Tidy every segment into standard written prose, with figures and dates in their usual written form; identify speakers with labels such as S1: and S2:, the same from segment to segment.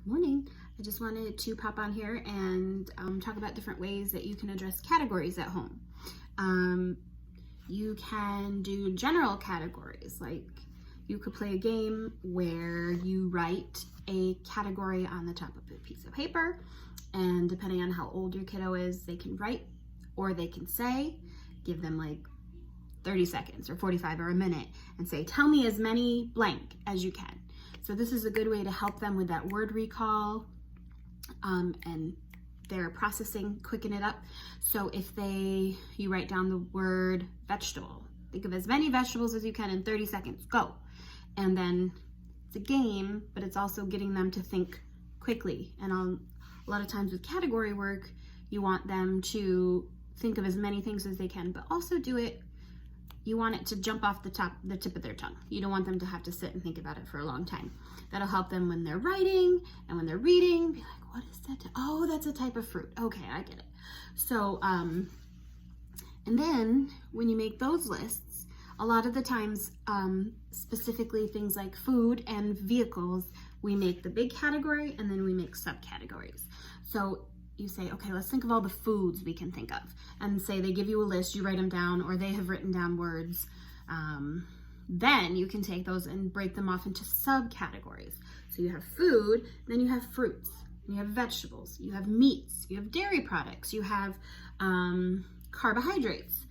S1: Morning. I just wanted to pop on here and talk about different ways that you can address categories at home. You can do general categories, like you could play a game where you write a category on the top of a piece of paper, and depending on how old your kiddo is, they can write or they can say. Give them like 30 seconds or 45 or a minute and say, tell me as many blank as you can. So this is a good way to help them with that word recall and their processing, quicken it up. So if you write down the word vegetable, think of as many vegetables as you can in 30 seconds, go. And then it's a game, but it's also getting them to think quickly. And a lot of times with category work, you want them to think of as many things as they can, but also you want it to jump off the tip of their tongue. You don't want them to have to sit and think about it for a long time. That'll help them when they're writing and when they're reading, be like, what is that? Oh, that's a type of fruit. Okay, I get it. So, and then when you make those lists, a lot of the times, specifically things like food and vehicles, we make the big category and then we make subcategories. So you say, okay, let's think of all the foods we can think of. And say they give you a list, you write them down, or they have written down words. Then you can take those and break them off into subcategories. So you have food, then you have fruits, you have vegetables, you have meats, you have dairy products, you have carbohydrates,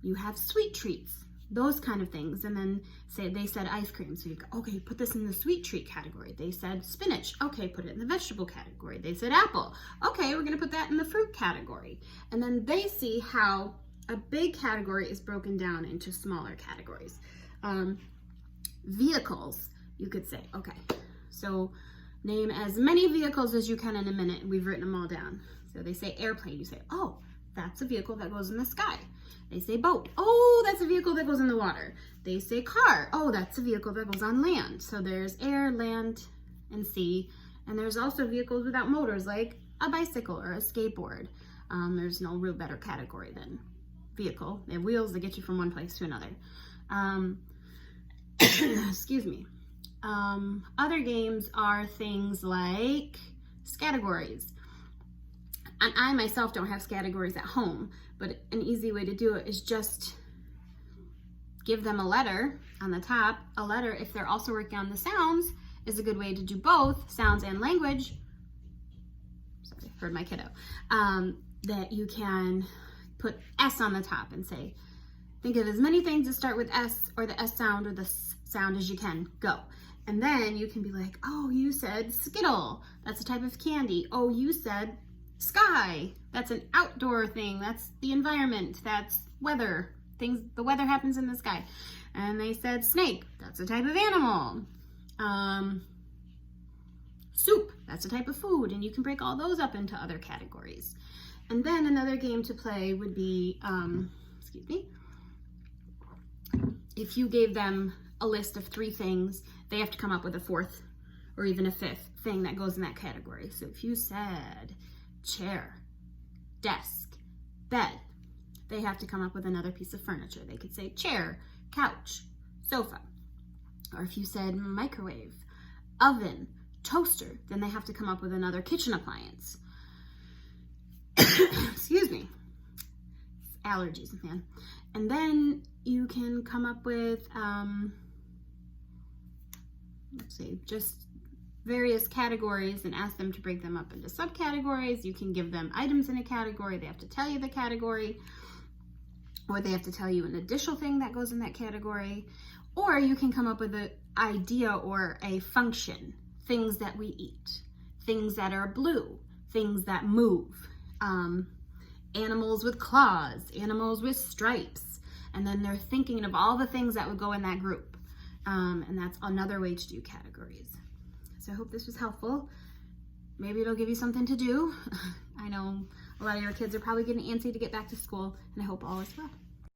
S1: you have sweet treats, those kind of things. And then say they said ice cream, so you go, okay, put this in the sweet treat category. They said spinach, okay, put it in the vegetable category. They said apple, okay, we're gonna put that in the fruit category. And then they see how a big category is broken down into smaller categories. Vehicles, you could say, okay, so name as many vehicles as you can in a minute. We've written them all down. So they say airplane, you say, oh, that's a vehicle that goes in the sky. They say boat, oh, that's a vehicle that goes in the water. They say car, oh, that's a vehicle that goes on land. So there's air, land, and sea. And there's also vehicles without motors, like a bicycle or a skateboard. There's no real better category than vehicle. They have wheels that get you from one place to another. Excuse me. Other games are things like categories. And I myself don't have categories at home, but an easy way to do it is just give them a letter on the top. A letter, if they're also working on the sounds, is a good way to do both sounds and language. Sorry, heard my kiddo. That you can put S on the top and say, think of as many things that start with S or the S sound or the S sound as you can, go. And then you can be like, oh, you said Skittle, that's a type of candy. Oh, you said sky, that's an outdoor thing, that's the environment, that's weather, the weather happens in the sky. And they said snake, that's a type of animal. Soup, that's a type of food, and you can break all those up into other categories. And then another game to play would be, excuse me, if you gave them a list of 3 things, they have to come up with a 4th or even a 5th thing that goes in that category. So if you said chair, desk, bed, they have to come up with another piece of furniture. They could say chair, couch, sofa. Or if you said microwave, oven, toaster, then they have to come up with another kitchen appliance. Excuse me. Allergies, man. And then you can come up with, let's see, just various categories and ask them to break them up into subcategories. You can give them items in a category. They have to tell you the category, or they have to tell you an additional thing that goes in that category. Or you can come up with an idea or a function, things that we eat, things that are blue, things that move, animals with claws, animals with stripes. And then they're thinking of all the things that would go in that group. And that's another way to do categories. So I hope this was helpful. Maybe it'll give you something to do. I know a lot of your kids are probably getting antsy to get back to school, and I hope all is well.